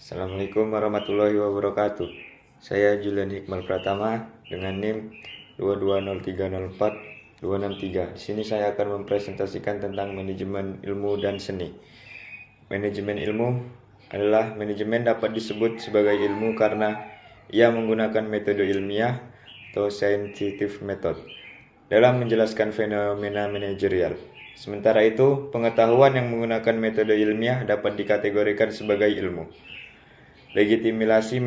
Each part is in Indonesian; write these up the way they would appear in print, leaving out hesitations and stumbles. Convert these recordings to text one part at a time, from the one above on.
Assalamualaikum warahmatullahi wabarakatuh. Saya Julian Hikmal Pratama dengan NIM 220304263. Di sini saya akan mempresentasikan tentang manajemen ilmu dan seni. Manajemen ilmu adalah manajemen dapat disebut sebagai ilmu karena ia menggunakan metode ilmiah atau scientific method dalam menjelaskan fenomena manajerial. Sementara itu, pengetahuan yang menggunakan metode ilmiah dapat dikategorikan sebagai ilmu. Legitimasi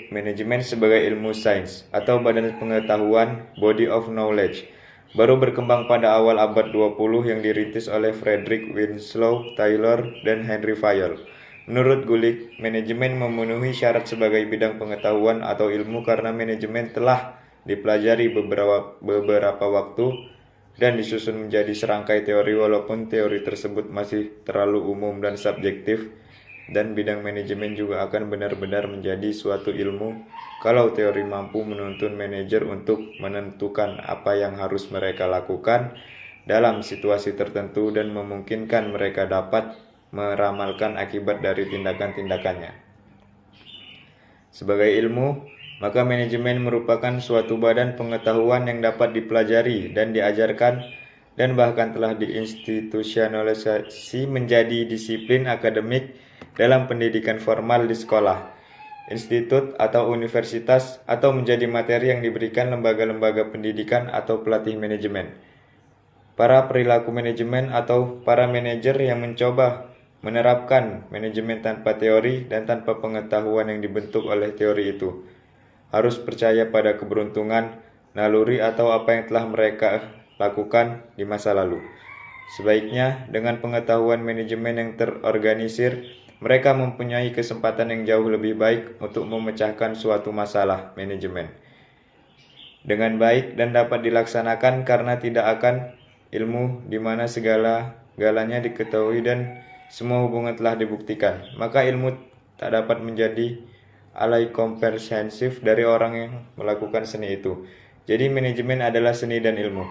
manajemen sebagai ilmu sains atau badan pengetahuan, body of knowledge, baru berkembang pada awal abad 20 yang dirintis oleh Frederick Winslow Taylor dan Henry Fayol. Menurut Gulick, manajemen memenuhi syarat sebagai bidang pengetahuan atau ilmu karena manajemen telah dipelajari beberapa waktu dan disusun menjadi serangkai teori walaupun teori tersebut masih terlalu umum dan subjektif. Dan bidang manajemen juga akan benar-benar menjadi suatu ilmu kalau teori mampu menuntun manajer untuk menentukan apa yang harus mereka lakukan dalam situasi tertentu dan memungkinkan mereka dapat meramalkan akibat dari tindakan-tindakannya. Sebagai ilmu, maka manajemen merupakan suatu badan pengetahuan yang dapat dipelajari dan diajarkan dan bahkan telah diinstitusionalisasi menjadi disiplin akademik dalam pendidikan formal di sekolah, institut atau universitas, atau menjadi materi yang diberikan lembaga-lembaga pendidikan atau pelatih manajemen. Para perilaku manajemen atau para manajer yang mencoba menerapkan manajemen tanpa teori dan tanpa pengetahuan yang dibentuk oleh teori itu harus percaya pada keberuntungan, naluri atau apa yang telah mereka lakukan di masa lalu. Sebaiknya dengan pengetahuan manajemen yang terorganisir, mereka mempunyai kesempatan yang jauh lebih baik untuk memecahkan suatu masalah manajemen dengan baik dan dapat dilaksanakan karena tidak akan ilmu di mana segala-galanya diketahui dan semua hubungan telah dibuktikan. Maka ilmu tak dapat menjadi alai komprehensif dari orang yang melakukan seni itu. Jadi manajemen adalah seni dan ilmu.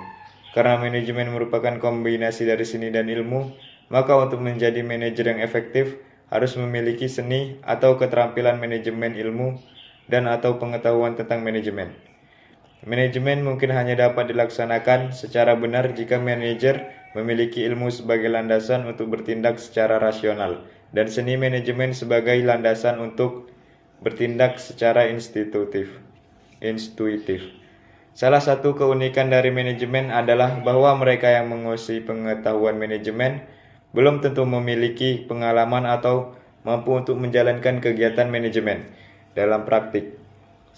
Karena manajemen merupakan kombinasi dari seni dan ilmu, maka untuk menjadi manajer yang efektif harus memiliki seni atau keterampilan manajemen ilmu dan atau pengetahuan tentang manajemen. Manajemen mungkin hanya dapat dilaksanakan secara benar jika manajer memiliki ilmu sebagai landasan untuk bertindak secara rasional dan seni manajemen sebagai landasan untuk bertindak secara intuitif. Salah satu keunikan dari manajemen adalah bahwa mereka yang menguasai pengetahuan manajemen belum tentu memiliki pengalaman atau mampu untuk menjalankan kegiatan manajemen dalam praktik.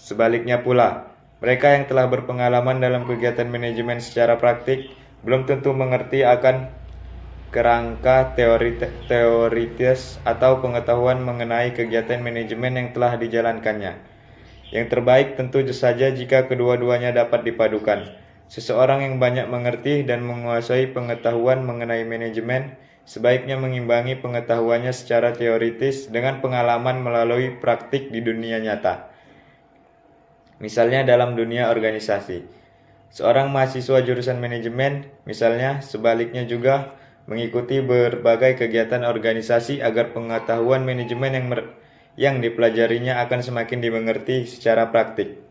Sebaliknya pula, mereka yang telah berpengalaman dalam kegiatan manajemen secara praktik belum tentu mengerti akan kerangka teoritis atau pengetahuan mengenai kegiatan manajemen yang telah dijalankannya. Yang terbaik tentu saja jika kedua-duanya dapat dipadukan. Seseorang yang banyak mengerti dan menguasai pengetahuan mengenai manajemen sebaiknya mengimbangi pengetahuannya secara teoritis dengan pengalaman melalui praktik di dunia nyata. Misalnya dalam dunia organisasi. Seorang mahasiswa jurusan manajemen, misalnya, sebaliknya juga mengikuti berbagai kegiatan organisasi agar pengetahuan manajemen yang dipelajarinya akan semakin dimengerti secara praktik.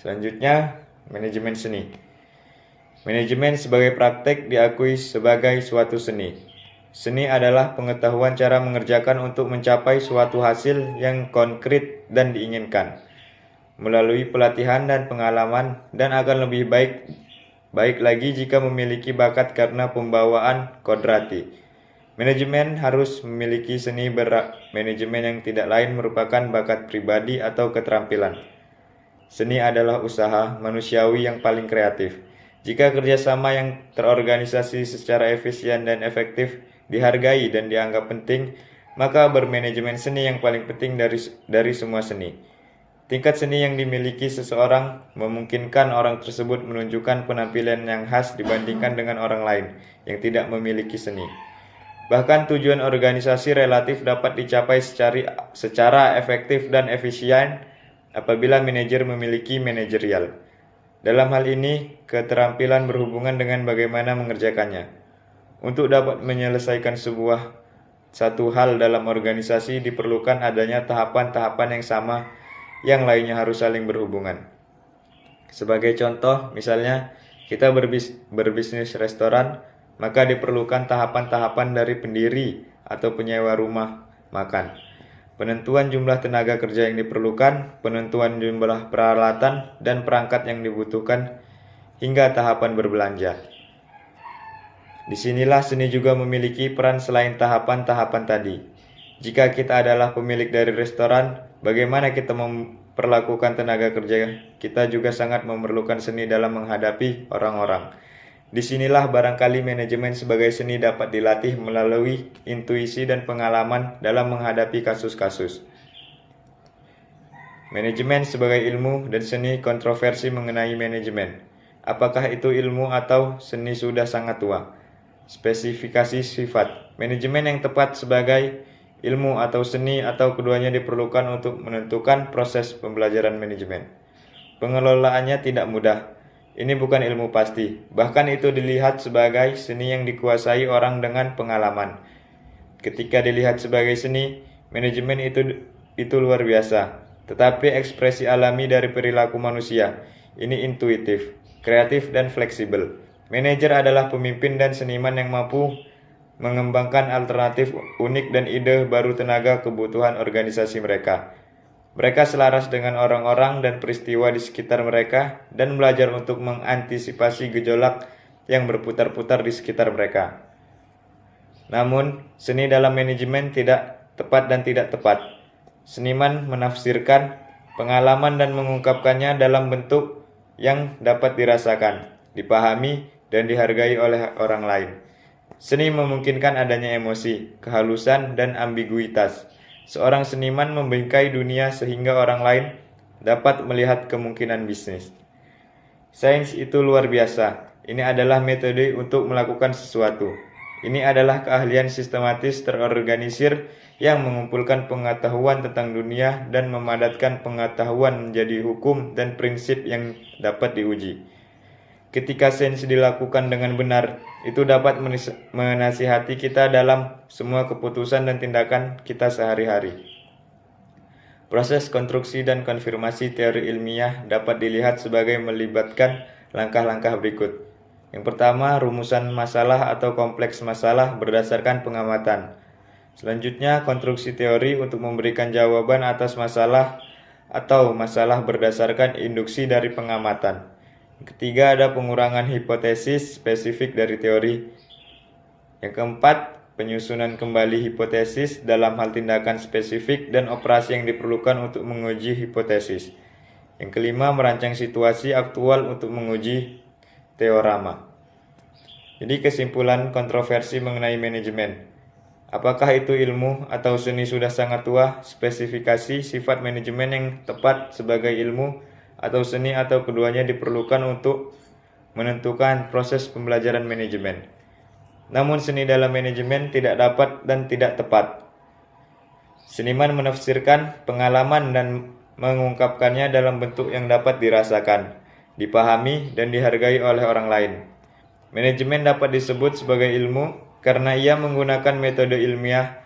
Selanjutnya, manajemen seni. Manajemen sebagai praktek diakui sebagai suatu seni. Seni adalah pengetahuan cara mengerjakan untuk mencapai suatu hasil yang konkret dan diinginkan melalui pelatihan dan pengalaman, dan akan lebih baik lagi jika memiliki bakat karena pembawaan kodrati. Manajemen harus memiliki seni manajemen yang tidak lain merupakan bakat pribadi atau keterampilan. Seni adalah usaha manusiawi yang paling kreatif. Jika kerjasama yang terorganisasi secara efisien dan efektif dihargai dan dianggap penting, maka bermanajemen seni yang paling penting dari semua seni. Tingkat seni yang dimiliki seseorang memungkinkan orang tersebut menunjukkan penampilan yang khas dibandingkan dengan orang lain yang tidak memiliki seni. Bahkan tujuan organisasi relatif dapat dicapai secara efektif dan efisien apabila manajer memiliki manajerial. Dalam hal ini, keterampilan berhubungan dengan bagaimana mengerjakannya. Untuk dapat menyelesaikan sebuah satu hal dalam organisasi diperlukan adanya tahapan-tahapan yang sama, yang lainnya harus saling berhubungan. Sebagai contoh, misalnya kita berbisnis restoran, maka diperlukan tahapan-tahapan dari pendiri atau penyewa rumah makan. Penentuan jumlah tenaga kerja yang diperlukan, penentuan jumlah peralatan dan perangkat yang dibutuhkan, hingga tahapan berbelanja. Disinilah seni juga memiliki peran selain tahapan-tahapan tadi. Jika kita adalah pemilik dari restoran, bagaimana kita memperlakukan tenaga kerja? Kita juga sangat memerlukan seni dalam menghadapi orang-orang. Disinilah barangkali manajemen sebagai seni dapat dilatih melalui intuisi dan pengalaman dalam menghadapi kasus-kasus. Manajemen sebagai ilmu dan seni kontroversi mengenai manajemen. Apakah itu ilmu atau seni sudah sangat tua? Spesifikasi sifat. Manajemen yang tepat sebagai ilmu atau seni atau keduanya diperlukan untuk menentukan proses pembelajaran manajemen. Pengelolaannya tidak mudah. Ini bukan ilmu pasti, bahkan itu dilihat sebagai seni yang dikuasai orang dengan pengalaman. Ketika dilihat sebagai seni, manajemen itu luar biasa, tetapi ekspresi alami dari perilaku manusia. Ini intuitif, kreatif, dan fleksibel. Manajer adalah pemimpin dan seniman yang mampu mengembangkan alternatif unik dan ide baru tenaga kebutuhan organisasi mereka. Mereka selaras dengan orang-orang dan peristiwa di sekitar mereka dan belajar untuk mengantisipasi gejolak yang berputar-putar di sekitar mereka. Namun, seni dalam manajemen tidak tepat dan tidak tepat. Seniman menafsirkan pengalaman dan mengungkapkannya dalam bentuk yang dapat dirasakan, dipahami, dan dihargai oleh orang lain. Seni memungkinkan adanya emosi, kehalusan, dan ambiguitas. Seorang seniman membingkai dunia sehingga orang lain dapat melihat kemungkinan bisnis. Sains itu luar biasa. Ini adalah metode untuk melakukan sesuatu. Ini adalah keahlian sistematis terorganisir yang mengumpulkan pengetahuan tentang dunia dan memadatkan pengetahuan menjadi hukum dan prinsip yang dapat diuji. Ketika sains dilakukan dengan benar, itu dapat menasihati kita dalam semua keputusan dan tindakan kita sehari-hari. Proses konstruksi dan konfirmasi teori ilmiah dapat dilihat sebagai melibatkan langkah-langkah berikut. Yang pertama, rumusan masalah atau kompleks masalah berdasarkan pengamatan. Selanjutnya, konstruksi teori untuk memberikan jawaban atas masalah atau masalah berdasarkan induksi dari pengamatan. Ketiga, ada pengurangan hipotesis spesifik dari teori. Yang keempat, penyusunan kembali hipotesis dalam hal tindakan spesifik dan operasi yang diperlukan untuk menguji hipotesis. Yang kelima, merancang situasi aktual untuk menguji teorema. Jadi kesimpulan kontroversi mengenai manajemen. Apakah itu ilmu atau seni sudah sangat tua? Spesifikasi sifat manajemen yang tepat sebagai ilmu atau seni atau keduanya diperlukan untuk menentukan proses pembelajaran manajemen. Namun seni dalam manajemen tidak dapat dan tidak tepat. Seniman menafsirkan pengalaman dan mengungkapkannya dalam bentuk yang dapat dirasakan, dipahami, dan dihargai oleh orang lain. Manajemen dapat disebut sebagai ilmu karena ia menggunakan metode ilmiah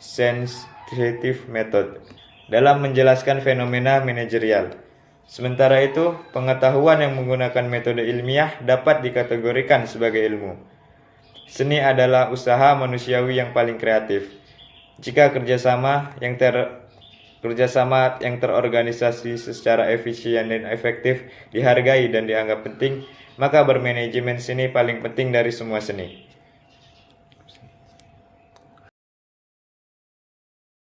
sensitive method dalam menjelaskan fenomena manajerial. Sementara itu, pengetahuan yang menggunakan metode ilmiah dapat dikategorikan sebagai ilmu. Seni adalah usaha manusiawi yang paling kreatif. Jika kerjasama yang terorganisasi secara efisien dan efektif dihargai dan dianggap penting, maka bermanajemen seni paling penting dari semua seni.